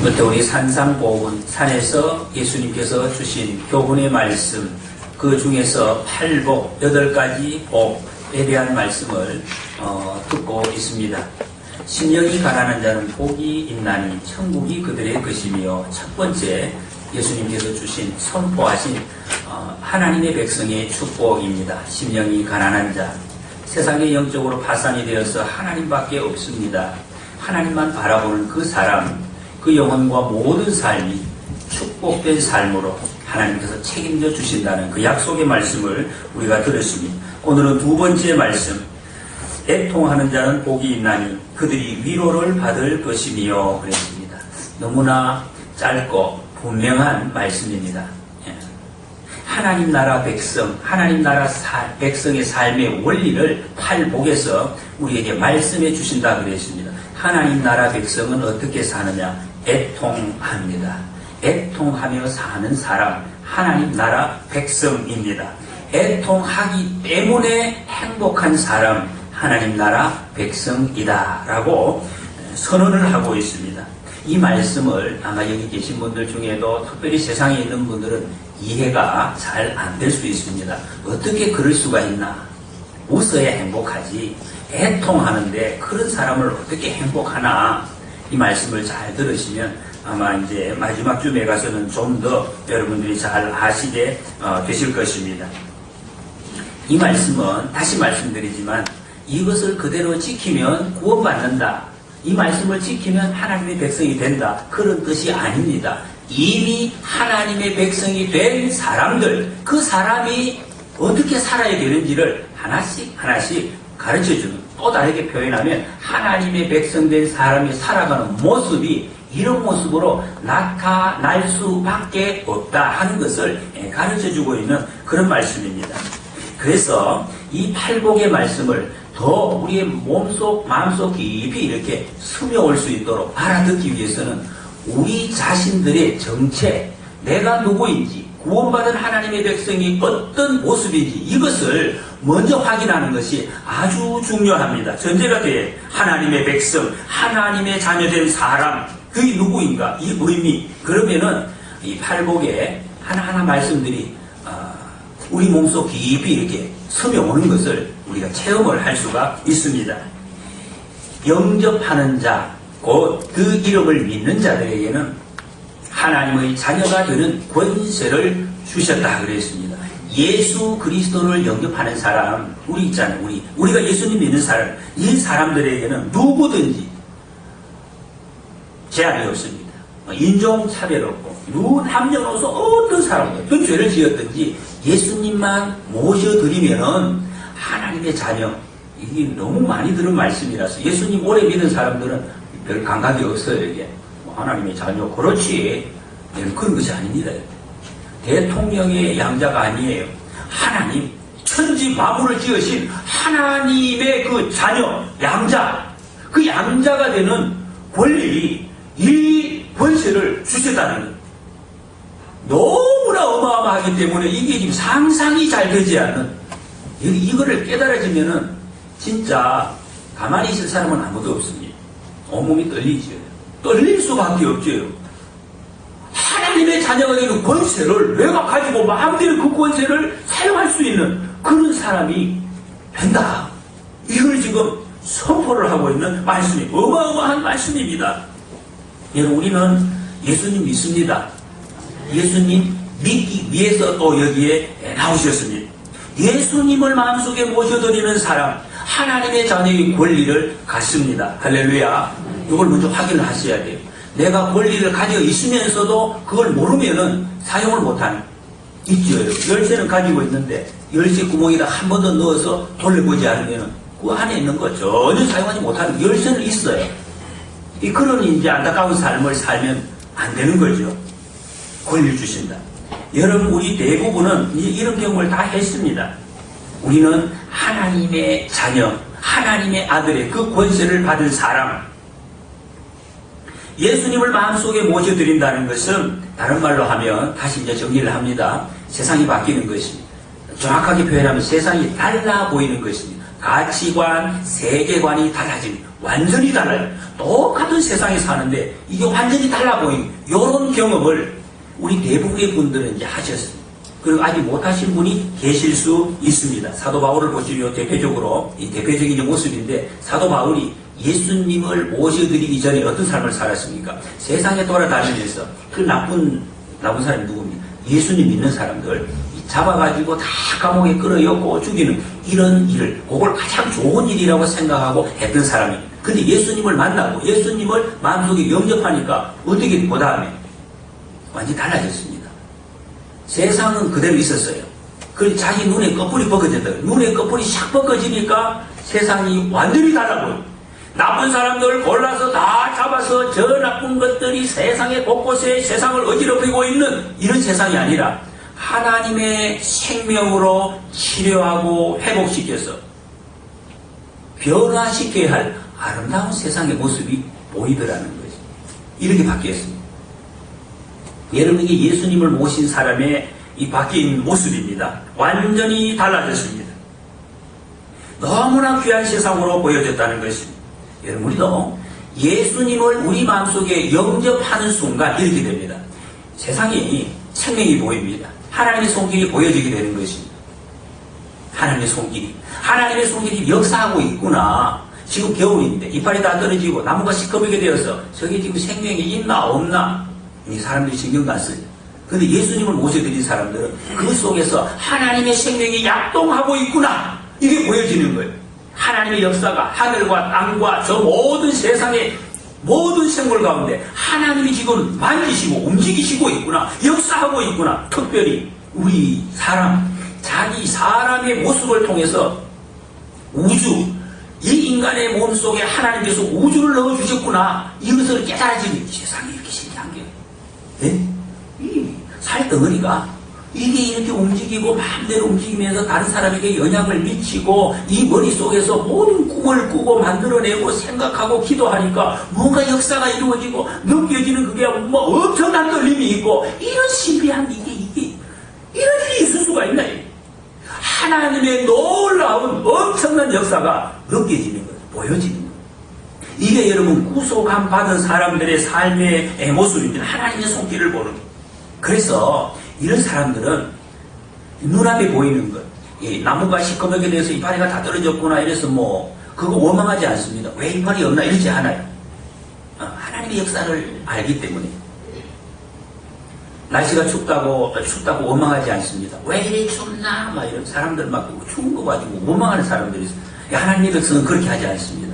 그때 우리 산상보훈, 산에서 예수님께서 주신 교훈의 말씀, 그 중에서 8복, 8가지 복에 대한 말씀을 듣고 있습니다. 심령이 가난한 자는 복이 있나니 천국이 그들의 것이며, 첫 번째 예수님께서 주신 선포하신 하나님의 백성의 축복입니다. 심령이 가난한 자, 세상에 영적으로 파산이 되어서 하나님밖에 없습니다. 하나님만 바라보는 그 사람, 그 영혼과 모든 삶이 축복된 삶으로 하나님께서 책임져 주신다는 그 약속의 말씀을 우리가 들었습니다. 오늘은 두 번째 말씀, 애통하는 자는 복이 있나니 그들이 위로를 받을 것이며 그랬습니다. 너무나 짧고 분명한 말씀입니다. 하나님 나라 백성, 하나님 나라 백성의 삶의 원리를 팔복에서 우리에게 말씀해 주신다 그랬습니다. 하나님 나라 백성은 어떻게 사느냐? 애통합니다. 애통하며 사는 사람, 하나님 나라 백성입니다. 애통하기 때문에 행복한 사람, 하나님 나라 백성이다 라고 선언을 하고 있습니다. 이 말씀을 아마 여기 계신 분들 중에도 특별히 세상에 있는 분들은 이해가 잘 안 될 수 있습니다. 어떻게 그럴 수가 있나? 웃어야 행복하지. 애통하는데 그런 사람을 어떻게 행복하나? 이 말씀을 잘 들으시면 아마 이제 마지막 쯤에 가서는 좀 더 여러분들이 잘 아시게 되실 것입니다. 이 말씀은 다시 말씀드리지만 이것을 그대로 지키면 구원받는다. 이 말씀을 지키면 하나님의 백성이 된다. 그런 뜻이 아닙니다. 이미 하나님의 백성이 된 사람들, 그 사람이 어떻게 살아야 되는지를 하나씩 하나씩 가르쳐주는, 또 다르게 표현하면 하나님의 백성된 사람이 살아가는 모습이 이런 모습으로 나타날 수밖에 없다 하는 것을 가르쳐주고 있는 그런 말씀입니다. 그래서 이 팔복의 말씀을 더 우리의 몸속, 마음속 깊이 이렇게 스며올 수 있도록 알아듣기 위해서는 우리 자신들의 정체, 내가 누구인지, 구원받은 하나님의 백성이 어떤 모습인지 이것을 먼저 확인하는 것이 아주 중요합니다. 전제가 돼. 하나님의 백성, 하나님의 자녀된 사람, 그게 누구인가? 이 의미. 그러면은 이 팔복의 하나하나 말씀들이 우리 몸속 깊이 이렇게 스며오는 것을 우리가 체험을 할 수가 있습니다. 영접하는 자, 곧 그 이름을 믿는 자들에게는 하나님의 자녀가 되는 권세를 주셨다 그랬습니다. 예수 그리스도를 영접하는 사람, 우리 있잖아요. 우리가 예수님 믿는 사람, 이 사람들에게는 누구든지 제한이 없습니다. 인종차별 없고 남녀노소 어떤 사람도 어떤 죄를 지었든지 예수님만 모셔드리면은 하나님의 자녀, 이게 너무 많이 들은 말씀이라서 예수님 오래 믿는 사람들은 별 감각이 없어요. 이게 하나님의 자녀, 그렇지. 그런 것이 아닙니다. 대통령의 양자가 아니에요. 하나님, 천지 만물을 지으신 하나님의 그 자녀, 양자, 그 양자가 되는 권리, 이 권세를 주셨다는 거예요. 너무나 어마어마하기 때문에 이게 지금 상상이 잘 되지 않는, 이거를 깨달아지면은 진짜 가만히 있을 사람은 아무도 없습니다. 온몸이 떨리죠. 떨릴 수밖에 없죠. 하나님의 자녀가 되는 권세를 내가 가지고 마음대로 그 권세를 사용할 수 있는 그런 사람이 된다. 이걸 지금 선포를 하고 있는 말씀이 어마어마한 말씀입니다. 여러분, 우리는 예수님 믿습니다. 예수님 믿기 위해서 또 여기에 나오셨습니다. 예수님을 마음속에 모셔드리는 사람, 하나님의 자녀의 권리를 갖습니다. 할렐루야. 이걸 먼저 확인을 하셔야 돼요. 내가 권리를 가지고 있으면서도 그걸 모르면은 사용을 못하는, 있죠. 열쇠는 가지고 있는데 열쇠 구멍에다 한 번 더 넣어서 돌려보지 않으면은 그 안에 있는 거 전혀 사용하지 못하는, 열쇠는 있어요. 그런 이제 안타까운 삶을 살면 안 되는 거죠. 권리를 주신다. 여러분, 우리 대부분은 이제 이런 경험을 다 했습니다. 우리는 하나님의 자녀, 하나님의 아들의 그 권세를 받은 사람, 예수님을 마음속에 모셔드린다는 것은 다른 말로 하면, 다시 이제 정리를 합니다. 세상이 바뀌는 것입니다. 정확하게 표현하면 세상이 달라 보이는 것입니다. 가치관, 세계관이 달라집니다. 완전히 달라요. 똑같은 세상에 사는데 이게 완전히 달라 보이는 이런 경험을 우리 대부분의 분들은 이제 하셨습니다. 그리고 아직 못하신 분이 계실 수 있습니다. 사도 바울을 보시면 대표적으로 이 대표적인 모습인데 사도 바울이 예수님을 모셔드리기 전에 어떤 삶을 살았습니까? 세상에 돌아다니면서 그 나쁜 사람이 누굽니까? 예수님 믿는 사람들 잡아가지고 다 감옥에 끌어였고 죽이는 이런 일을 그걸 가장 좋은 일이라고 생각하고 했던 사람입니다. 근데 예수님을 만나고 예수님을 마음속에 영접하니까 어떻게 그 다음에 완전히 달라졌습니다. 세상은 그대로 있었어요. 그리고 자기 눈에 꺼풀이 벗겨졌다. 눈에 꺼풀이 샥 벗겨지니까 세상이 완전히 달라 보여요. 나쁜 사람들 골라서 다 잡아서 저 나쁜 것들이 세상에 곳곳에 세상을 어지럽히고 있는 이런 세상이 아니라 하나님의 생명으로 치료하고 회복시켜서 변화시켜야 할 아름다운 세상의 모습이 보이더라는 거죠. 이렇게 바뀌었습니다. 여러분에게 예수님을 모신 사람의 이 바뀐 모습입니다. 완전히 달라졌습니다. 너무나 귀한 세상으로 보여졌다는 것입니다. 여러분, 우리도 예수님을 우리 마음속에 영접하는 순간 이렇게 됩니다. 세상이 생명이 보입니다. 하나님의 손길이 보여지게 되는 것입니다. 하나님의 손길이 역사하고 있구나. 지금 겨울인데 이파리 다 떨어지고 나무가 시커멓게 되어서 저게 지금 생명이 있나 없나 이 사람들이 신경도 안 쓰죠. 그런데 예수님을 모셔드린 사람들은 그 속에서 하나님의 생명이 약동하고 있구나 이게 보여지는 거예요. 하나님의 역사가 하늘과 땅과 저 모든 세상의 모든 생물 가운데 하나님이 지금 만지시고 움직이시고 있구나, 역사하고 있구나. 특별히 우리 사람의 모습을 통해서 우주, 이 인간의 몸속에 하나님께서 우주를 넣어주셨구나. 이것을 깨달아지는 세상이 이렇게 신기한 게. 네? 이 살덩어리가 이게 이렇게 움직이고 마음대로 움직이면서 다른 사람에게 영향을 미치고 이 머릿속에서 모든 꿈을 꾸고 만들어내고 생각하고 기도하니까 뭔가 역사가 이루어지고 느껴지는 그게 뭐 엄청난 떨림이 있고 이런 신비한 이게 이런 일이 있을 수가 있나? 하나님의 놀라운 엄청난 역사가 느껴지는 거예요. 보여지는 거예요. 이게 여러분 구속함 받은 사람들의 삶의 모습입니다. 하나님의 손길을 보는 거예요. 그래서 이런 사람들은 눈앞에 보이는 것, 나무가 시커멓게 돼서 이파리가 다 떨어졌구나 이래서 그거 원망하지 않습니다. 왜 이파리 없나 이러지 않아요. 하나님의 역사를 알기 때문에. 날씨가 춥다고 원망하지 않습니다. 왜 이래 춥나 막 이런 사람들 막 추운 거 가지고 원망하는 사람들이 있어요. 하나님의 백성은 그렇게 하지 않습니다.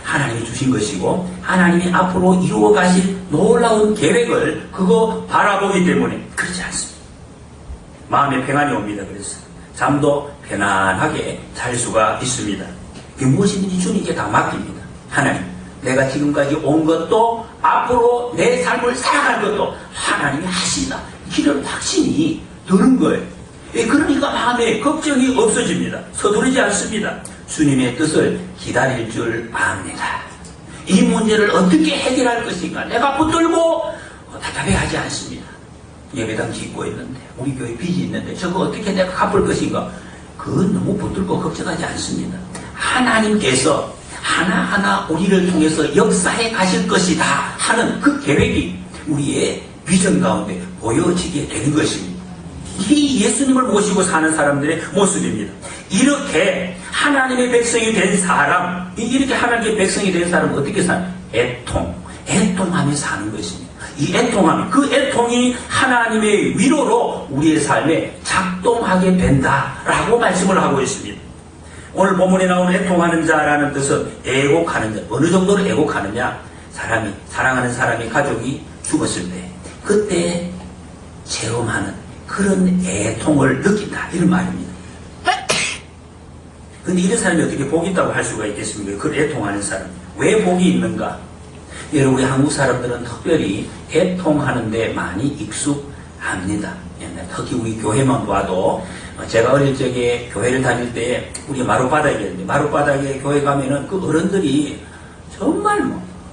하나님이 주신 것이고 하나님이 앞으로 이루어 가실 놀라운 계획을 그거 바라보기 때문에 그렇지 않습니다. 마음에 평안이 옵니다. 그래서 잠도 편안하게 잘 수가 있습니다. 무엇이든지 주님께 다 맡깁니다. 하나님, 내가 지금까지 온 것도 앞으로 내 삶을 살아갈 것도 하나님이 하신다. 이런 확신이 드는 거예요. 그러니까 마음에 걱정이 없어집니다. 서두르지 않습니다. 주님의 뜻을 기다릴 줄 압니다. 이 문제를 어떻게 해결할 것인가 내가 붙들고 답답해하지 않습니다. 예배당 짓고 있는데 우리 교회 빚이 있는데 저거 어떻게 내가 갚을 것인가 그건 너무 붙들고 걱정하지 않습니다. 하나님께서 하나하나 우리를 통해서 역사해 가실 것이다 하는 그 계획이 우리의 비전 가운데 보여지게 되는 것입니다. 이 예수님을 모시고 사는 사람들의 모습입니다. 이렇게 하나님의 백성이 된 사람, 이렇게 하나님의 백성이 된 사람은 어떻게 사는? 애통하며 사는 것입니다. 이 애통함이, 그 애통이 하나님의 위로로 우리의 삶에 작동하게 된다라고 말씀을 하고 있습니다. 오늘 본문에 나오는 애통하는 자라는 뜻은 애곡하는 자. 어느 정도로 애곡하느냐? 사랑하는 사람이 가족이 죽었을 때 그때 체험하는 그런 애통을 느낀다 이런 말입니다. 근데 이런 사람이 어떻게 복이 있다고 할 수가 있겠습니까? 그 애통하는 사람. 왜 복이 있는가? 여러분, 우리 한국 사람들은 특별히 애통하는 데 많이 익숙합니다. 특히 우리 교회만 봐도 제가 어릴 적에 교회를 다닐 때 우리 마룻바닥이었는데 마룻바닥에 교회 가면은 그 어른들이 정말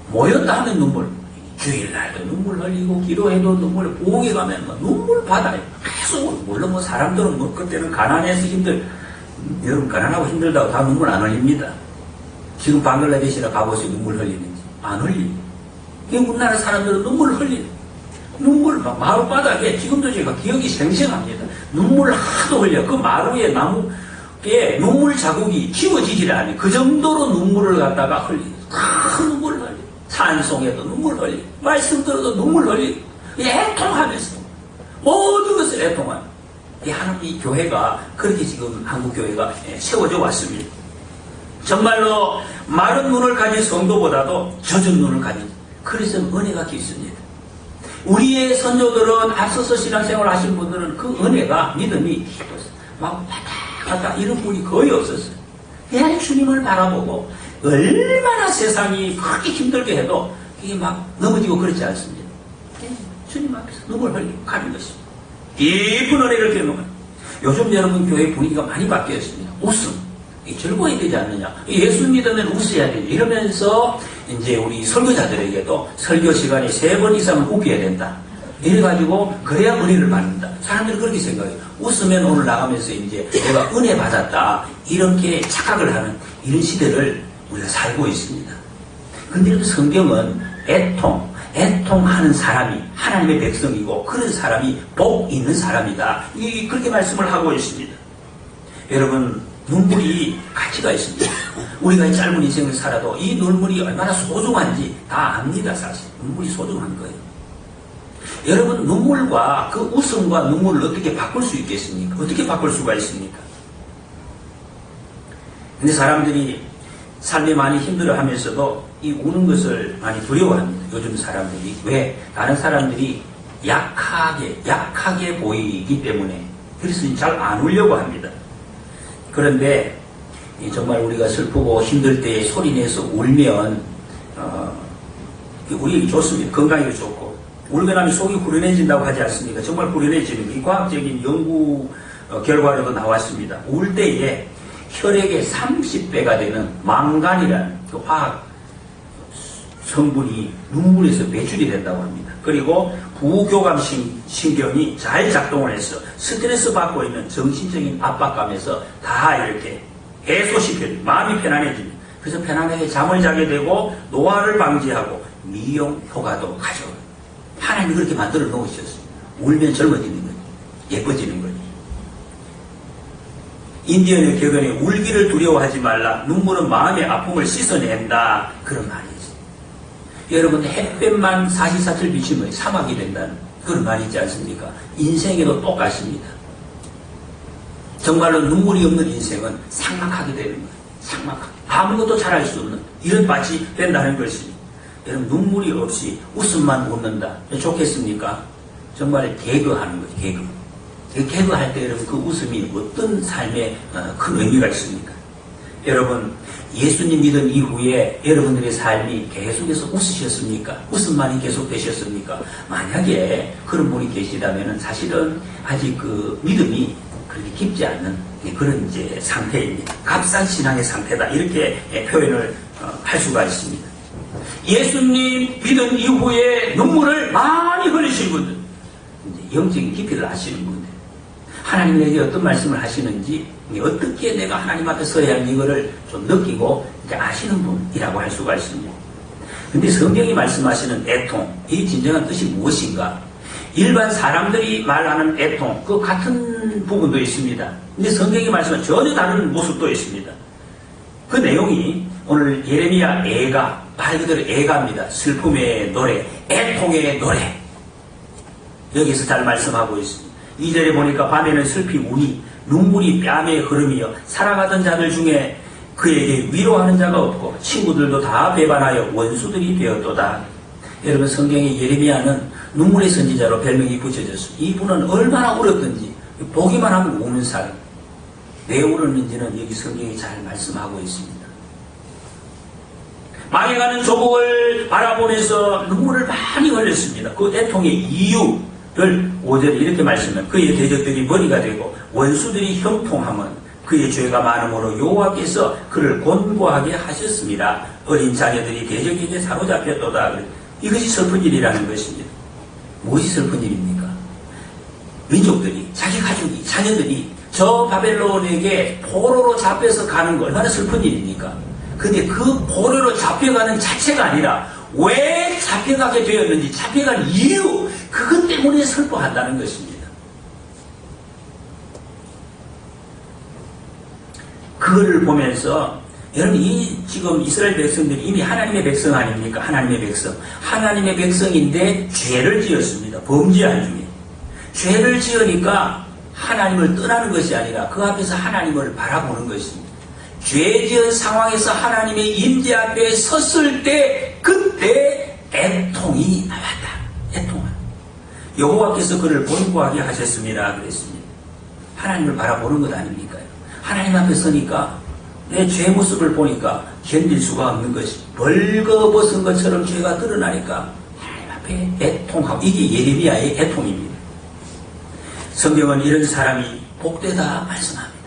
모였다 하면 눈물, 주일날도 눈물 흘리고 기도해도 눈물, 부흥회 가면 눈물 받아요. 계속. 물론 사람들은 그때는 가난해서 여러분 가난하고 힘들다고 다 눈물 안 흘립니다. 지금 방글라데시나 가보세요. 눈물 흘리는지. 안 흘립니다. 우리나라 사람들은 눈물 흘리는 눈물 마루바닥에 지금도 제가 기억이 생생합니다. 눈물 하도 흘려. 그 마루에 나무에 눈물 자국이 지워지질 않아요. 그 정도로 눈물을 갖다가 흘리고 다 눈물을 흘리고 찬송에도 눈물 흘리고 말씀 들어도 눈물 흘리고 애통하면서 모든 것을 애통하는 하나님 교회가 그렇게 지금 한국 교회가 세워져 왔습니다. 정말로 마른 눈을 가진 성도보다도 젖은 눈을 가진 그래서 은혜가 깊습니다. 우리의 선조들은 앞서서 신앙생활 하신 분들은 그 은혜가 믿음이 막 왔다 갔다 이런 분이 거의 없었어요. 그냥 주님을 바라보고 얼마나 세상이 그렇게 힘들게 해도 이게 막 넘어지고 그렇지 않습니다. 주님 앞에서 눈물 흘리고 가는 것입니다. 깊은 은혜를 경험하는. 요즘 여러분 교회 분위기가 많이 바뀌었습니다. 웃음. 즐거워야 되지 않느냐. 예수 믿으면 웃어야 되지. 이러면서 이제 우리 설교자들에게도 설교 시간에 3번 이상은 웃겨야 된다. 이래가지고 그래야 은혜를 받는다. 사람들이 그렇게 생각해요. 웃으면 오늘 나가면서 이제 내가 은혜 받았다. 이렇게 착각을 하는 이런 시대를 우리가 살고 있습니다. 근데 성경은 애통하는 사람이 하나님의 백성이고 그런 사람이 복 있는 사람이다. 그렇게 말씀을 하고 있습니다. 여러분 눈물이 가치가 있습니다. 우리가 짧은 인생을 살아도 이 눈물이 얼마나 소중한지 다 압니다. 사실 눈물이 소중한 거예요. 여러분 눈물과 그 웃음과 눈물을 어떻게 바꿀 수 있겠습니까? 어떻게 바꿀 수가 있습니까? 근데 사람들이 삶에 많이 힘들어하면서도 이 우는 것을 많이 두려워합니다. 요즘 사람들이. 왜? 다른 사람들이 약하게 보이기 때문에 그래서 잘 안 울려고 합니다. 그런데 정말 우리가 슬프고 힘들 때 소리내서 울면 우리에게 좋습니다. 건강에 좋고 울고 나면 속이 후련해진다고 하지 않습니까? 정말 후련해지는 이 과학적인 연구 결과로도 나왔습니다. 울 때에 혈액의 30배가 되는 망간이라는 그 화학 성분이 눈물에서 배출이 된다고 합니다. 그리고 부교감 신경이 잘 작동을 해서 스트레스 받고 있는 정신적인 압박감에서 다 이렇게 해소시켜줍니다. 마음이 편안해집니다. 그래서 편안하게 잠을 자게 되고 노화를 방지하고 미용 효과도 가져요. 하나님이 그렇게 만들어 놓으셨습니다. 울면 젊어지는 거예요. 예뻐지는 거예요. 인디언의 격언에 울기를 두려워하지 말라. 눈물은 마음의 아픔을 씻어낸다. 그런 말이 있어요. 여러분 햇볕만 24철 비치면 사막이 된다는 그런 말이 있지 않습니까? 인생에도 똑같습니다. 정말로 눈물이 없는 인생은 삭막하게 되는 거예요. 삭막하게. 아무것도 잘할 수 없는 이런 밭이 된다는 것입니다. 여러분 눈물이 없이 웃음만 웃는다. 좋겠습니까? 정말 개그하는 거죠. 개그. 개그할 때 여러분 그 웃음이 어떤 삶에 큰 의미가 있습니까? 여러분 예수님 믿은 이후에 여러분들의 삶이 계속해서 웃으셨습니까? 웃음만이 계속되셨습니까? 만약에 그런 분이 계시다면 사실은 아직 그 믿음이 그렇게 깊지 않는 그런 이제 상태입니다. 값싼 신앙의 상태다. 이렇게 표현을 할 수가 있습니다. 예수님 믿은 이후에 눈물을 많이 흘리신 분들, 이제 영적인 깊이를 아시는 분들, 하나님에게 어떤 말씀을 하시는지 어떻게 내가 하나님 앞에 서야 하는 이거를 좀 느끼고 이제 아시는 분이라고 할 수가 있습니다. 근데 성경이 말씀하시는 애통, 이 진정한 뜻이 무엇인가? 일반 사람들이 말하는 애통, 그 같은 부분도 있습니다. 근데 성경이 말씀하는 전혀 다른 모습도 있습니다. 그 내용이 오늘 예레미야 애가, 말 그대로 애가입니다. 슬픔의 노래, 애통의 노래. 여기서 잘 말씀하고 있습니다. 2절에 보니까 밤에는 슬피 우니 눈물이 뺨에 흐름이여 살아가던 자들 중에 그에게 위로하는 자가 없고 친구들도 다 배반하여 원수들이 되었도다. 여러분 성경의 예레미야는 눈물의 선지자로 별명이 붙여졌습니다. 이분은 얼마나 울었던지 보기만 하면 우는 사람. 왜 울었는지는 여기 성경이 잘 말씀하고 있습니다. 망해가는 조국을 바라보면서 눈물을 많이 흘렸습니다. 그 애통의 이유를 5절에 이렇게 말씀해요. 그의 대적들이 머리가 되고 원수들이 형통함은 그의 죄가 많음으로 여호와께서 그를 곤고하게 하셨습니다. 어린 자녀들이 대적에게 사로잡혔도다. 이것이 슬픈 일이라는 것입니다. 무엇이 슬픈 일입니까? 민족들이, 자기 가족이, 자녀들이 저 바벨론에게 포로로 잡혀서 가는 거 얼마나 슬픈 일입니까? 근데 그 포로로 잡혀가는 자체가 아니라 왜 잡혀가게 되었는지, 잡혀간 이유, 그것 때문에 슬퍼한다는 것입니다. 그거를 보면서 여러분, 지금 이스라엘 백성들이 이미 하나님의 백성 아닙니까? 하나님의 백성. 하나님의 백성인데 죄를 지었습니다. 범죄한 중에. 죄를 지으니까 하나님을 떠나는 것이 아니라 그 앞에서 하나님을 바라보는 것입니다. 죄 지은 상황에서 하나님의 임재 앞에 섰을 때 그때 애통이 나왔다. 애통은. 여호와께서 그를 본고하게 하셨습니다. 그랬습니다. 하나님을 바라보는 것 아닙니까? 하나님 앞에 서니까 내 죄 모습을 보니까 견딜 수가 없는 것이 벌거벗은 것처럼 죄가 드러나니까 하나님 앞에 애통하고, 이게 예레미야의 애통입니다. 성경은 이런 사람이 복되다 말씀합니다.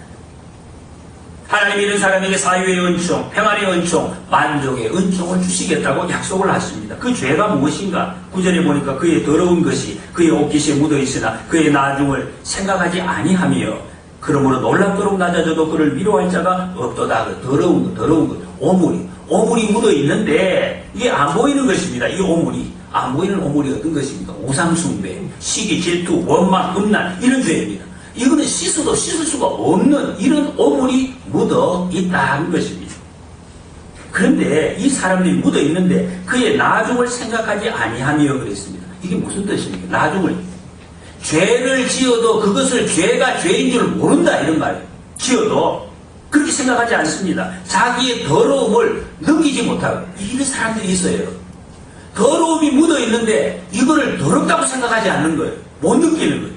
하나님이 이런 사람에게 사유의 은총, 평안의 은총, 만족의 은총을 주시겠다고 약속을 하십니다. 그 죄가 무엇인가? 9절에 보니까 그의 더러운 것이 그의 옷깃에 묻어 있으나 그의 나중을 생각하지 아니하며 그러므로 놀랍도록 낮아져도 그를 위로할 자가 없도다. 더러운 것, 오물이 묻어 있는데 이게 안 보이는 것입니다. 이 오물이 안 보이는 오물이 어떤 것입니까? 우상숭배, 시기, 질투, 원망, 음란, 이런 죄입니다. 이거는 씻어도 씻을 수가 없는 이런 오물이 묻어 있다는 것입니다. 그런데 이 사람들이 묻어 있는데 그의 나중을 생각하지 아니하며 그랬습니다. 이게 무슨 뜻입니까? 나중을. 죄를 지어도 그것을 죄가 죄인 줄 모른다, 이런 말이에요. 지어도 그렇게 생각하지 않습니다. 자기의 더러움을 느끼지 못하고. 이런 사람들이 있어요. 더러움이 묻어 있는데 이거를 더럽다고 생각하지 않는 거예요. 못 느끼는 거예요.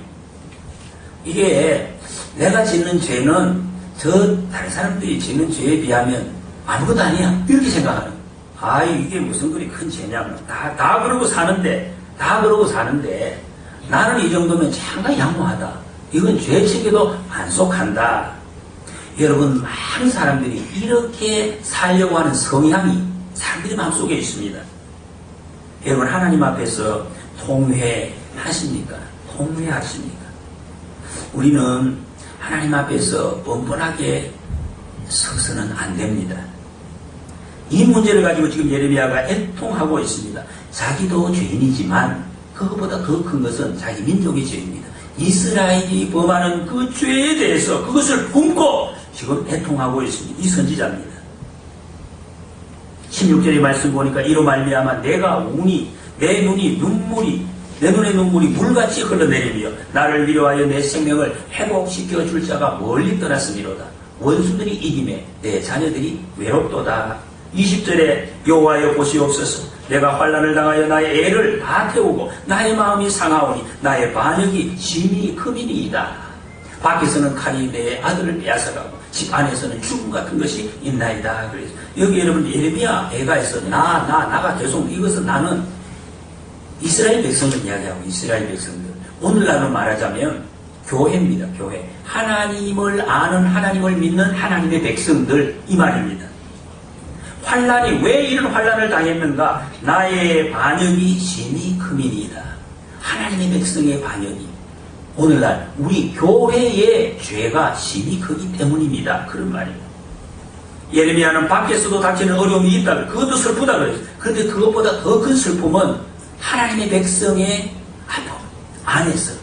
이게 내가 짓는 죄는 다른 사람들이 짓는 죄에 비하면 아무것도 아니야, 이렇게 생각하는 거예요. 아, 이게 무슨 그리 큰 죄냐. 다 그러고 사는데 나는 이 정도면 상당히 양호하다. 이건 죄책에도 안 속한다. 여러분, 많은 사람들이 이렇게 살려고 하는 성향이 사람들이 마음속에 있습니다. 여러분, 하나님 앞에서 통회하십니까? 통회하십니까? 우리는 하나님 앞에서 뻔뻔하게 서서는 안 됩니다. 이 문제를 가지고 지금 예레미야가 애통하고 있습니다. 자기도 죄인이지만 그것보다 더 큰 것은 자기 민족의 죄입니다. 이스라엘이 범하는 그 죄에 대해서 그것을 품고 지금 애통하고 있습니다. 이 선지자입니다. 16절의 말씀 보니까 이로 말미암아 내가 우니 내 눈의 눈물이 물같이 흘러내리며 나를 위로하여 내 생명을 회복시켜 줄 자가 멀리 떠났음이로다. 원수들이 이김에 내 자녀들이 외롭도다. 20절에 여호와여 보시옵소서. 내가 환난을 당하여 나의 애를 다 태우고 나의 마음이 상하오니 나의 반역이 심히 크미니이다. 밖에서는 칼이 내 아들을 빼앗아가고 집 안에서는 죽음 같은 것이 있나이다. 그래서 여기 여러분 예레미야 애가에서 나가 계속, 이것은 나는 이스라엘 백성을 이야기하고, 이스라엘 백성들, 오늘날로 말하자면 교회입니다. 교회. 하나님을 아는, 하나님을 믿는 하나님의 백성들, 이 말입니다. 환난이 왜 이런 환난을 당했는가? 나의 반역이 심히 크미니이다. 하나님의 백성의 반역이 오늘날 우리 교회의 죄가 심히 크기 때문입니다. 그런 말입니다. 예레미야는 밖에서도 닥치는 어려움이 있다. 그것도 슬프다 그랬어요. 그런데 그것보다 더 큰 슬픔은 하나님의 백성의 아픔 안에서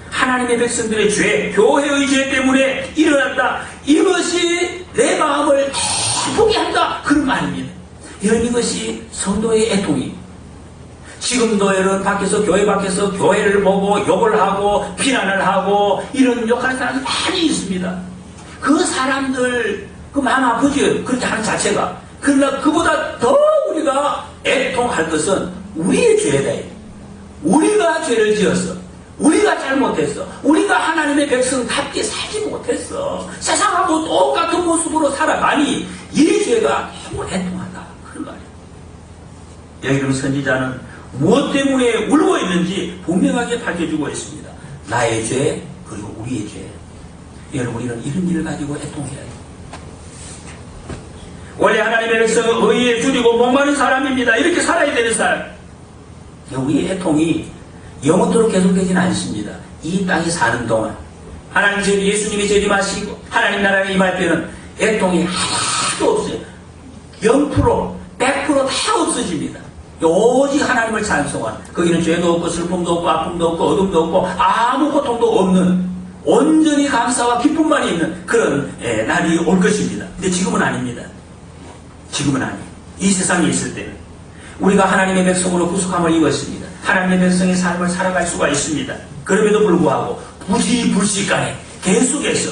하나님의 백성들의 죄, 교회의 죄 때문에 일어났다. 이것이 내 마음을 기쁘게 한다. 그런 말입니다. 여러분, 이것이 성도의 애통이. 지금도 여러분 밖에서, 교회 밖에서 교회를 보고 욕을 하고 비난을 하고 이런 욕하는 사람들 많이 있습니다. 그 사람들 그 마음 아프죠. 그렇게 하는 자체가. 그러나 그보다 더 우리가 애통할 것은 우리의 죄다. 우리가 죄를 지었어. 우리가 잘못했어. 우리가 하나님의 백성답게 살지 못했어. 세상하고 똑같은 모습으로 살아가니 이 죄가 너무 애통하다. 그런 말이에요. 여기 그럼 선지자는 무엇 때문에 울고 있는지 분명하게 밝혀주고 있습니다. 나의 죄, 그리고 우리의 죄. 여러분, 이런 일을 가지고 애통해야 해요. 원래 하나님의 백성은 의에 줄이고 목마른 사람입니다. 이렇게 살아야 되는 사람. 우리의 애통이 영원토록 계속되지는 않습니다. 이 땅에 사는 동안 하나님 예수님이 재림하시고 하나님 나라에 임할 때는 애통이 하나도 없어요. 0%, 100%다 없어집니다. 오직 하나님을 찬송한, 거기는 죄도 없고 슬픔도 없고 아픔도 없고 어둠도 없고 아무 고통도 없는 온전히 감사와 기쁨만 있는 그런 날이 올 것입니다. 근데 지금은 아닙니다. 지금은 아니에요. 이 세상에 있을 때는 우리가 하나님의 백성으로 구속함을 입었습니다. 하나님의 백성의 삶을 살아갈 수가 있습니다. 그럼에도 불구하고 부지불식간에 계속해서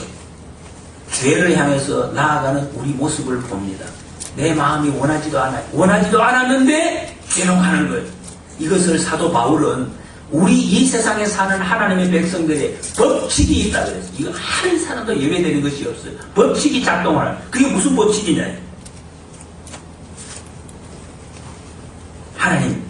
죄를 향해서 나아가는 우리 모습을 봅니다. 내 마음이 원하지도 않아요. 원하지도 않았는데 죄는 하는 거예요. 이것을 사도 바울은 우리 이 세상에 사는 하나님의 백성들의 법칙이 있다 그랬어요. 이거 한 사람도 예외되는 것이 없어요. 법칙이 작동하는. 그게 무슨 법칙이냐? 하나님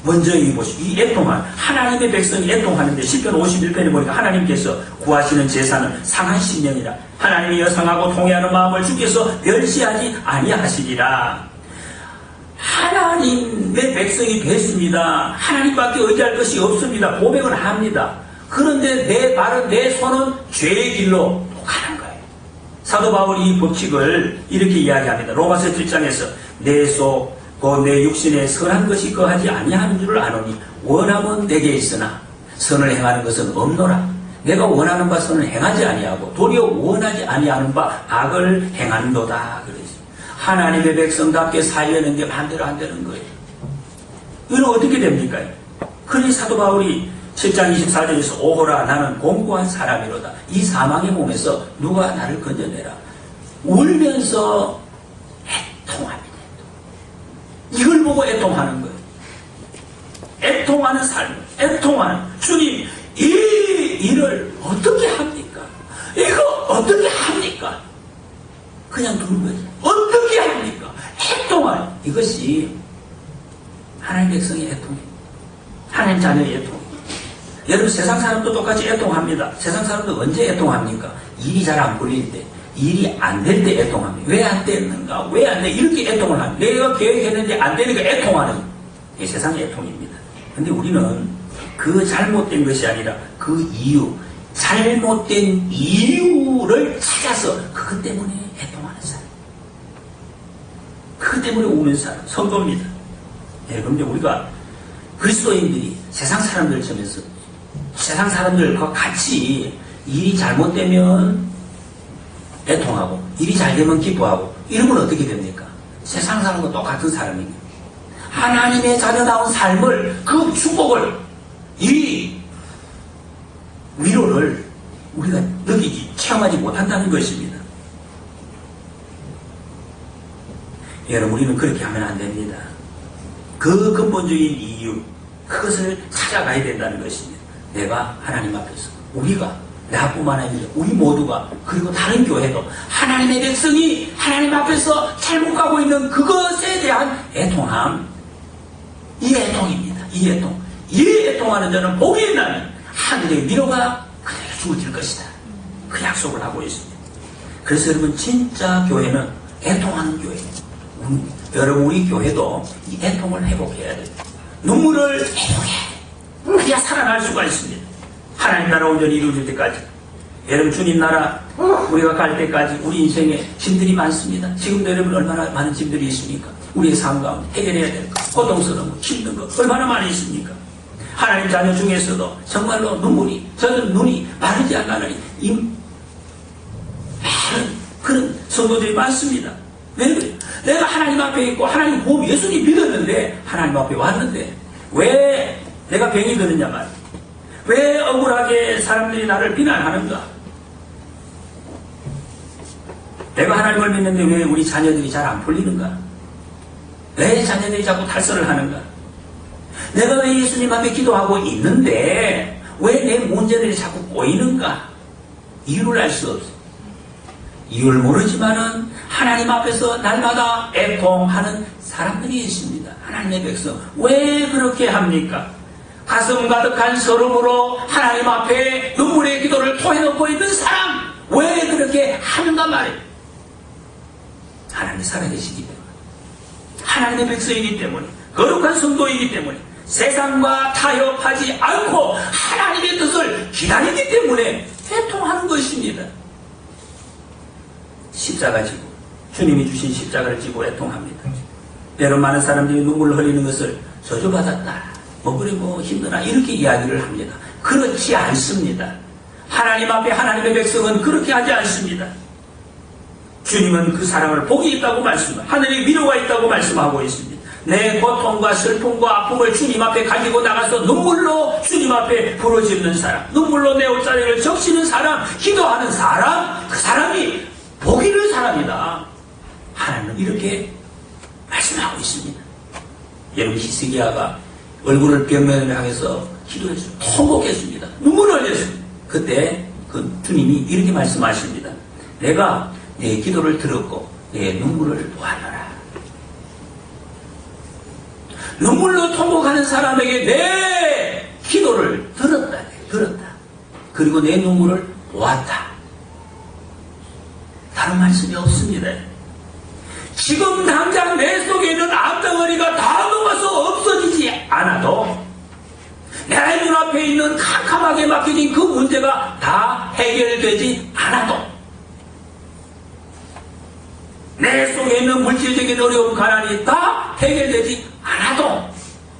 먼저 이 보시고 이 애통한 하나님의 백성이 애통하는데 시편 51편에 보니까 하나님께서 구하시는 제사는 상한 심령이라 하나님이 여상하고 통회하는 마음을 주께서 멸시하지 아니하시리라. 하나님의 백성이 됐습니다. 하나님밖에 의지할 것이 없습니다. 고백은 합니다. 그런데 내 발은 내 손은 죄의 길로 가는 거예요. 사도 바울이 이 법칙을 이렇게 이야기합니다. 로마서 7장에서 내 속 곧 내 육신에 선한 것이 거하지 아니하는 줄을 아노니 원함은 내게 있으나 선을 행하는 것은 없노라. 내가 원하는 바 선을 행하지 아니하고 도리어 원하지 아니하는 바 악을 행한도다. 그랬어요. 하나님의 백성답게 살려는 게 반대로 안 되는 거예요. 이건 어떻게 됩니까? 그러니 사도 바울이 7장 24절에서 오호라 나는 공고한 사람이로다. 이 사망의 몸에서 누가 나를 건져내라. 울면서 애통합니다. 이걸 보고 애통하는 거예요. 애통하는 삶, 애통하는 주님 이 일을 어떻게 합니까? 이거 어떻게 합니까? 그냥 두는 거죠. 어떻게 합니까? 애통하는 이것이 하나님 백성의 애통입니다. 하나님 자녀의 애통. 여러분 세상 사람도 똑같이 애통합니다. 세상 사람도 언제 애통합니까? 일이 잘 안 풀리는데 일이 안 될 때 애통합니다. 왜 안 됐는가? 왜 안 돼? 이렇게 애통을 합니다. 내가 계획했는데 안 되니까 애통하는 게 세상의 애통입니다. 근데 우리는 그 잘못된 것이 아니라 그 이유, 잘못된 이유를 찾아서 그것 때문에 애통하는 사람. 그것 때문에 우는 사람, 성도입니다. 그런데 우리가 그리스도인들이 세상 사람들처럼 세상 사람들과 같이 일이 잘못되면 애통하고 일이 잘 되면 기뻐하고 이러면 어떻게 됩니까? 세상 사람과 똑같은 사람입니다. 하나님의 자녀다운 삶을 그 축복을 이 위로를 우리가 느끼지 체험하지 못한다는 것입니다. 여러분 우리는 그렇게 하면 안 됩니다. 그 근본적인 이유 그것을 찾아가야 된다는 것입니다. 내가 하나님 앞에서 우리가 나뿐만 아니라 우리 모두가 그리고 다른 교회도 하나님의 백성이 하나님 앞에서 잘못 가고 있는 그것에 대한 애통함 이 애통입니다. 이 애통 이 애통하는 자는 복이 있나니 하늘의 위로가 그대로 주어질 것이다. 그 약속을 하고 있습니다. 그래서 여러분 진짜 교회는 애통하는 교회입니다. 여러분 우리 교회도 이 애통을 회복해야 돼요. 눈물을 회복해야 돼요. 그래야 살아날 수가 있습니다. 하나님 나라 온전히 이루어질 때까지 여러분 주님 나라 우리가 갈 때까지 우리 인생에 짐들이 많습니다. 지금도 여러분 얼마나 많은 짐들이 있습니까? 우리의 삶 가운데 해결해야 될 것, 고통스러운 것, 힘든 것 얼마나 많이 있습니까? 하나님 자녀 중에서도 정말로 저는 눈이 마르지 않는 많은 그런 성도들이 많습니다. 왜 그래요? 내가 하나님 앞에 있고 하나님 보험 예수님 믿었는데 하나님 앞에 왔는데 왜 내가 병이 드느냐 말이에요. 왜 억울하게 사람들이 나를 비난하는가? 내가 하나님을 믿는데 왜 우리 자녀들이 잘 안 풀리는가? 왜 자녀들이 자꾸 탈선을 하는가? 내가 왜 예수님 앞에 기도하고 있는데 왜 내 문제들이 자꾸 꼬이는가? 이유를 알 수 없어. 이유를 모르지만은 하나님 앞에서 날마다 애통하는 사람들이 있습니다. 하나님의 백성. 왜 그렇게 합니까? 가슴 가득한 서름으로 하나님 앞에 눈물의 기도를 토해놓고 있는 사람 왜 그렇게 하는가 말이에요. 하나님이 살아계시기 때문에 하나님의 백성이기 때문에 거룩한 성도이기 때문에 세상과 타협하지 않고 하나님의 뜻을 기다리기 때문에 애통하는 것입니다. 십자가 지고 주님이 주신 십자가를 지고 애통합니다. 때로 많은 사람들이 눈물을 흘리는 것을 저주받았다, 그래 힘드나 이렇게 이야기를 합니다. 그렇지 않습니다. 하나님 앞에 하나님의 백성은 그렇게 하지 않습니다. 주님은 그 사람을 복이 있다고 말씀하고 하늘의 위로가 있다고 말씀하고 있습니다. 내 고통과 슬픔과 아픔을 주님 앞에 가지고 나가서 눈물로 주님 앞에 부르짖는 사람, 눈물로 내 옷자리를 적시는 사람, 기도하는 사람, 그 사람이 복 있는 사람이다. 하나님은 이렇게 말씀하고 있습니다. 여러분, 히스기야가 얼굴을 벽면을 향해서 기도했습니다. 통곡했습니다. 눈물을 흘렸습니다. 그때 그 주님이 이렇게 말씀하십니다. 내가 내 기도를 들었고 내 눈물을 보았노라. 눈물로 통곡하는 사람에게 내 기도를 들었다. 그리고 내 눈물을 보았다. 다른 말씀이 없습니다. 지금 당장 내 속에 있는 암덩어리가 다 녹아서 없어지지 않아도 내 눈앞에 있는 캄캄하게 막혀진 그 문제가 다 해결되지 않아도 내 속에 있는 물질적인 어려움, 가난이 다 해결되지 않아도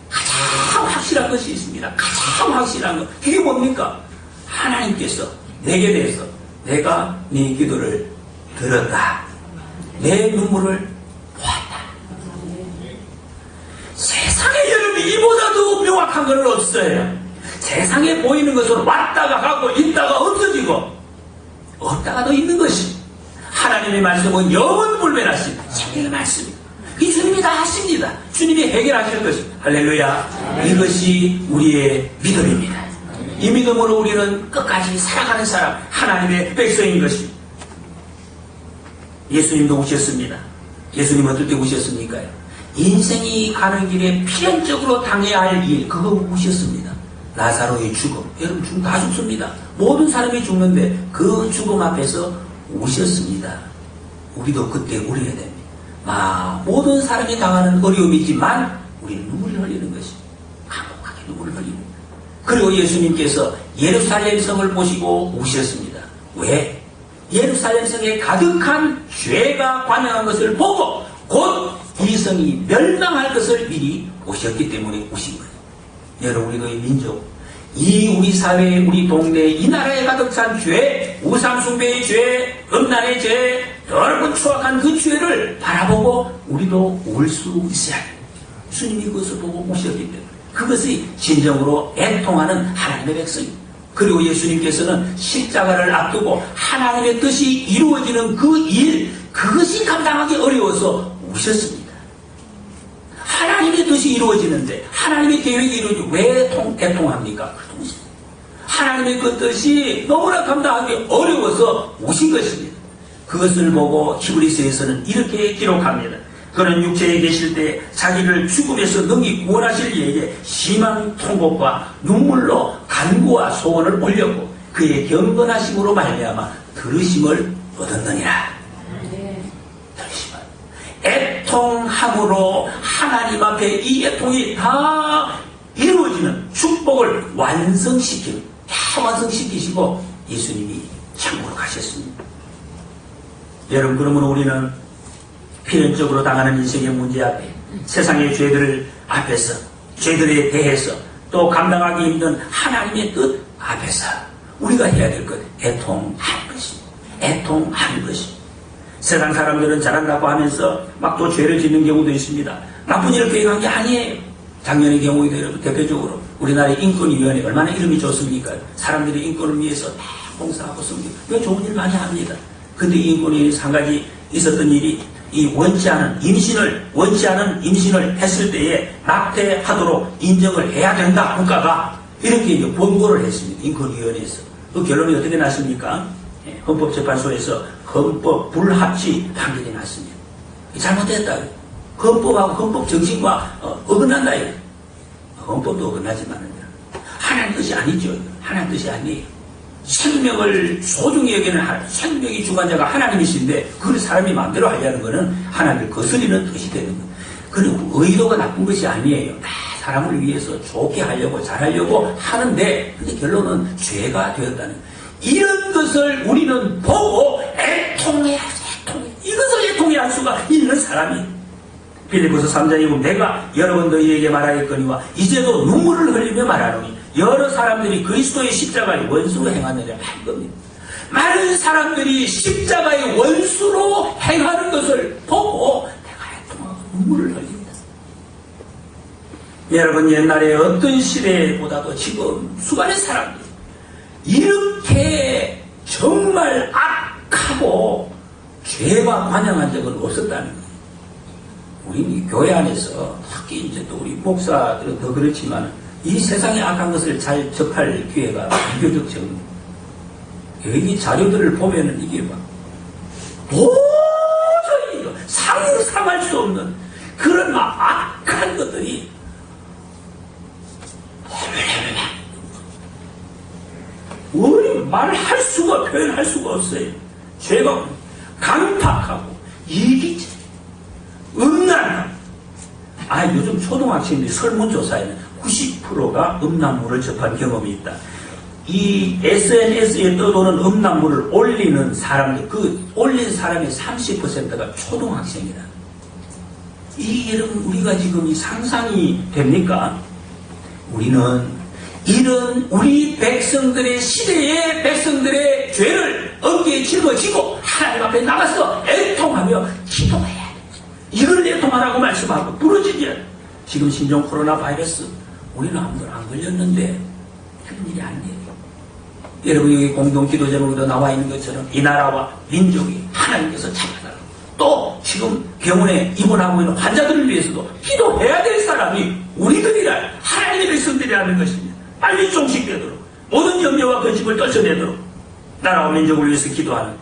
가장 확실한 것이 있습니다. 가장 확실한 것. 그게 뭡니까? 하나님께서 내게 대해서 내가 네 기도를 들었다. 내 눈물을 보았다. 세상에 여러분 이보다도 명확한 것은 없어요. 세상에 보이는 것은 왔다가 가고 있다가 없어지고 없다가도 있는 것이 하나님의 말씀은 영원 불변하신 생명의 말씀입니다. 이 주님이 다 하십니다. 주님이 해결하실 것이 할렐루야. 이것이 우리의 믿음입니다. 이 믿음으로 우리는 끝까지 살아가는 사람, 하나님의 백성인 것입니다. 예수님도 우셨습니다. 예수님 어떨 때 우셨습니까요? 인생이 가는 길에 필연적으로 당해야 할 일, 그거 우셨습니다. 나사로의 죽음. 여러분 죽음 다 죽습니다. 모든 사람이 죽는데 그 죽음 앞에서 우셨습니다. 우리도 그때 울어야 됩니다. 모든 사람이 당하는 어려움이지만 우리는 눈물을 흘리는 것이 감옥하게 눈물을 흘리는 거예요. 그리고 예수님께서 예루살렘 성을 보시고 우셨습니다. 왜? 예루살렘 성에 가득한 죄가 관영한 것을 보고 곧 이 성이 멸망할 것을 미리 보셨기 때문에 우신 거예요. 여러분, 우리도 이 민족, 이 우리 사회, 우리 동네, 이 나라에 가득 찬 죄, 우상숭배의 죄, 음란의 죄, 넓은 추악한 그 죄를 바라보고 우리도 울 수 있어야 해요. 주님이 그것을 보고 우셨기 때문에 그것이 진정으로 애통하는 하나님의 백성입니다. 그리고 예수님께서는 십자가를 앞두고 하나님의 뜻이 이루어지는 그 일, 그것이 감당하기 어려워서 우셨습니다. 하나님의 뜻이 이루어지는데 하나님의 계획이 이루어지고 왜 애통합니까? 하나님의 그 뜻이 너무나 감당하기 어려워서 우신 것입니다. 그것을 보고 히브리서에서는 이렇게 기록합니다. 그는 육체에 계실 때 자기를 죽음에서 능히 구원하실 이에게 심한 통곡과 눈물로 간구와 소원을 올렸고 그의 경건하심으로 말미암아 들으심을 얻었느니라. 들으심을 애통함으로 하나님 앞에 이 애통이 다 이루어지는 축복을 완성시키는, 다 완성시키시고 예수님이 천국으로 가셨습니다. 여러분, 그러므로 우리는 필연적으로 당하는 인생의 문제 앞에, 세상의 죄들 앞에서, 죄들에 대해서, 또 감당하기 힘든 하나님의 뜻 앞에서 우리가 해야 될 것, 애통하는 것입니다. 애통하는 것입니다. 세상 사람들은 잘한다고 하면서 막 또 죄를 짓는 경우도 있습니다. 나쁜 일을 계획한 게 아니에요. 작년의 경우에도 여러분, 대표적으로 우리나라의 인권위원회 얼마나 이름이 좋습니까? 사람들이 인권을 위해서 다 봉사하고 섬기고 왜 좋은 일 많이 합니다. 근데 이 인권위에서 한 가지 있었던 일이 원치 않은 임신을 했을 때에 낙태하도록 인정을 해야 된다, 국가가. 이렇게 이제 권고를 했습니다. 인권위원회에서. 그 결론이 어떻게 났습니까? 헌법재판소에서 헌법 불합치 판결이 났습니다. 잘못됐다. 헌법하고 헌법 정신과 어긋난다. 헌법도 어긋나지만 하나님 뜻이 아니죠. 하나님 뜻이 아니에요. 생명을 소중히 여기는 생명의 주관자가 하나님이신데 그걸 사람이 마음대로 하려는 것은 하나님을 거스리는 뜻이 되는 거예요. 그리고 의도가 나쁜 것이 아니에요. 다 사람을 위해서 좋게 하려고 잘하려고 하는데 근데 결론은 죄가 되었다는 거예요. 이런 것을 우리는 보고 애통해야지. 이것을 애통해 할 수가 있는 사람이 빌립보서 3장에 보면 내가 여러 번 너희에게 말하였거니와 이제도 눈물을 흘리며 말하노니 여러 사람들이 그리스도의 십자가의 원수로 행하느냐 할 겁니다. 많은 사람들이 십자가의 원수로 행하는 것을 보고 내가 애통하고 눈물을 흘립니다. 여러분, 옛날에 어떤 시대보다도 지금 수많은 사람들이 이렇게 정말 악하고 죄가 관영한 적은 없었다는 거예요. 우리 교회 안에서 특히 이제 또 우리 목사들은 더 그렇지만 이 세상의 악한 것을 잘 접할 기회가 비교적 적습니다. 여기 자료들을 보면은 이게 막 도저히 상상할 수 없는 그런 막 악한 것들이 우리 말할 수가 표현할 수가 없어요. 죄가 강팍하고 이기적, 음란하고. 요즘 초등학생들이 설문조사에는 90%가 음란물을 접한 경험이 있다. 이 SNS에 떠도는 음란물을 올리는 사람들, 그 올린 사람의 30%가 초등학생이다. 여러분, 우리가 지금 이 상상이 됩니까? 우리는 이런 우리 백성들의 시대의 백성들의 죄를 어깨에 짊어지고 하나님 앞에 나가서 애통하며 기도해야 돼. 이걸 애통하라고 말씀하고 부르짖어야. 지금 신종 코로나 바이러스 우리는 아무도 안 걸렸는데 그런 일이 아니에요. 여러분, 여기 공동 기도 제목에도 나와 있는 것처럼 이 나라와 민족이 하나님께서 찾아달라고, 또 지금 병원에 입원하고 있는 환자들을 위해서도 기도해야 될 사람이 우리들이라 하나님의 백성들이라는 것입니다. 빨리 종식되도록 모든 염려와 근심을 떨쳐내도록 나라와 민족을 위해서 기도하는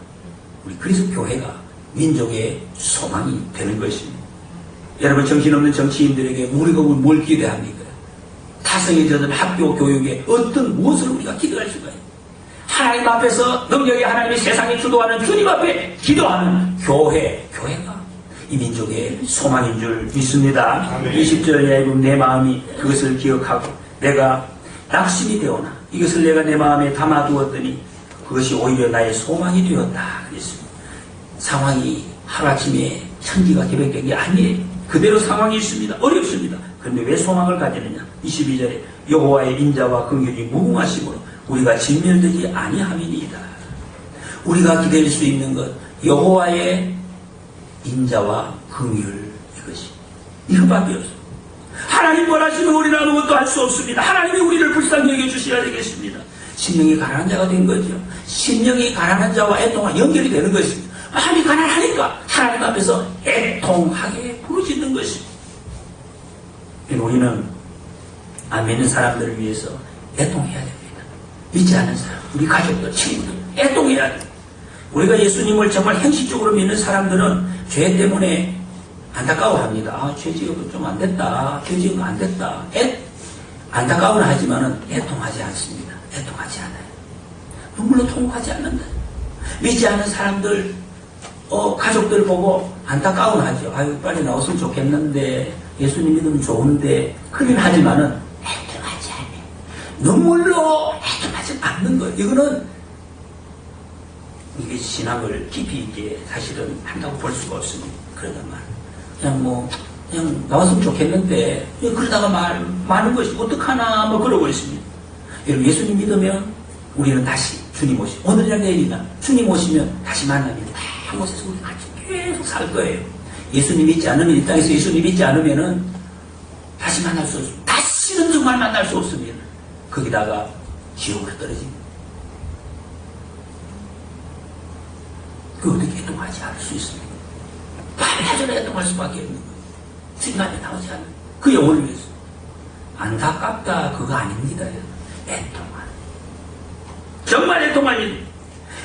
우리 그리스도 교회가 민족의 소망이 되는 것입니다. 여러분, 정신없는 정치인들에게 우리가 뭘 기대합니까? 타성에 젖은 학교 교육에 어떤 무엇을 우리가 기대할 수가 있어요? 하나님 앞에서 능력의 하나님이 세상에 주도하는 주님 앞에 기도하는 교회가 이 민족의 소망인 줄 믿습니다. 아멘. 20절에 내 마음이 그것을 기억하고 내가 낙심이 되오나 이것을 내가 내 마음에 담아두었더니 그것이 오히려 나의 소망이 되었다 그랬습니다. 상황이 하루아침에 천지가 개벽된 게 아니에요. 그대로 상황이 있습니다. 어렵습니다. 그런데 왜 소망을 가지느냐? 22절에 여호와의 인자와 긍휼이 무궁하심으로 우리가 진멸되지 아니함이니이다. 우리가 기댈 수 있는 것 여호와의 인자와 긍휼, 이것이 이거밖에 없어요. 하나님 원하시면 우리는 아무것도 할 수 없습니다. 하나님이 우리를 불쌍히 여겨주셔야 되겠습니다. 심령이 가난한 자가 된 거죠. 심령이 가난한 자와 애통과 연결이 되는 것입니다. 마음이 가난하니까 하나님 앞에서 애통하게 부르짖는 것입니다. 우리는 안 믿는 사람들을 위해서 애통해야 됩니다. 믿지 않는 사람, 우리 가족들, 친구들 애통해야 돼요. 우리가 예수님을 정말 현실적으로 믿는 사람들은 죄 때문에 안타까워합니다. 죄 지어도 좀 안 됐다. 죄 지은 거 안 됐다. 안타까워는 하지만은 애통하지 않습니다. 애통하지 않아요. 눈물로 통곡하지 않는다. 믿지 않는 사람들, 가족들 보고 안타까워는 하죠. 아유, 빨리 나왔으면 좋겠는데, 예수님 믿으면 좋은데, 그러긴 하지만은 애통하지 않아요. 눈물로 애통하지 않는 거예요. 이거는 이게 신앙을 깊이 있게 사실은 한다고 볼 수가 없습니다. 그러다 그냥 나왔으면 좋겠는데, 그러다가 많은 것이 어떡하나, 그러고 있습니다. 여러분, 예수님 믿으면 우리는 다시 주님 오시, 오늘이나 내일이나 주님 오시면 다시 만납니다. 한 곳에서 우리 같이 계속 살 거예요. 예수님 믿지 않으면, 이 땅에서 예수님 믿지 않으면은 다시 만날 수 없습니다. 다시는 정말 만날 수 없습니다. 거기다가 지옥으로 떨어집니다. 그 어떻게 애통하지 않을 수 있습니까? 반드시 애통할 수밖에 없는 거예요. 주님 앞에 나오지 않는 그 영혼을 위해서. 안타깝다 그거 아닙니다. 애통하는, 정말 애통한 일,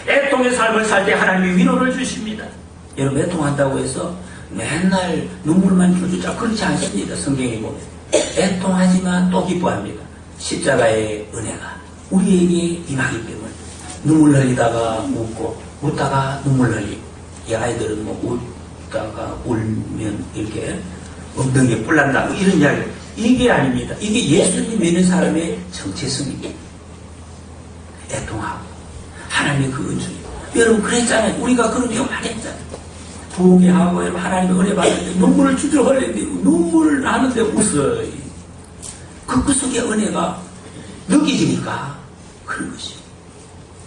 애통의 삶을 살 때 하나님이 위로를 주십니다. 여러분, 애통한다고 해서 맨날 눈물만 줄줄 그렇지 않습니다. 성경에 보면 애통하지만 또 기뻐합니다. 십자가의 은혜가 우리에게 임하기 때문에 눈물 흘리다가 웃고 웃다가 눈물 흘리고, 이 아이들은 웃다가 울면 이렇게 엉덩이에 뿔 난다 이런 이야기, 이게 아닙니다. 이게 예수님 믿는 사람의 정체성입니다. 애통하고 하나님의 그 은총이. 여러분, 그랬잖아요. 우리가 그런 경우 많이 했잖아요. 부흥회하고 하나님의 은혜 받는데 눈물을 주저 흘리는데 눈물을 나는데 웃어요. 그 속에 은혜가 느껴지니까 그런 것이.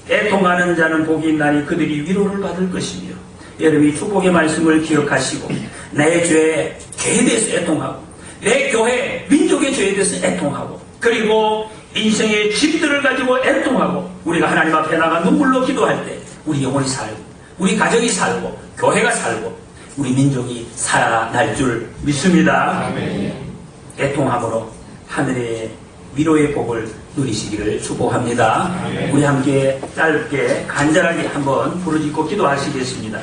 애통하는 자는 복이 있나니 그들이 위로를 받을 것이며, 여러분이 축복의 말씀을 기억하시고 내 죄에 대해서 애통하고 내 교회 민족의 죄에 대해서 애통하고, 그리고 인생의 짐들을 가지고 애통하고 우리가 하나님 앞에 나가 눈물로 기도할 때 우리 영혼이 살고 우리 가정이 살고 교회가 살고 우리 민족이 살아날 줄 믿습니다. 아멘. 애통함으로 하늘의 위로의 복을 누리시기를 축복합니다. 아멘. 우리 함께 짧게 간절하게 한번 부르짖고 기도하시겠습니다.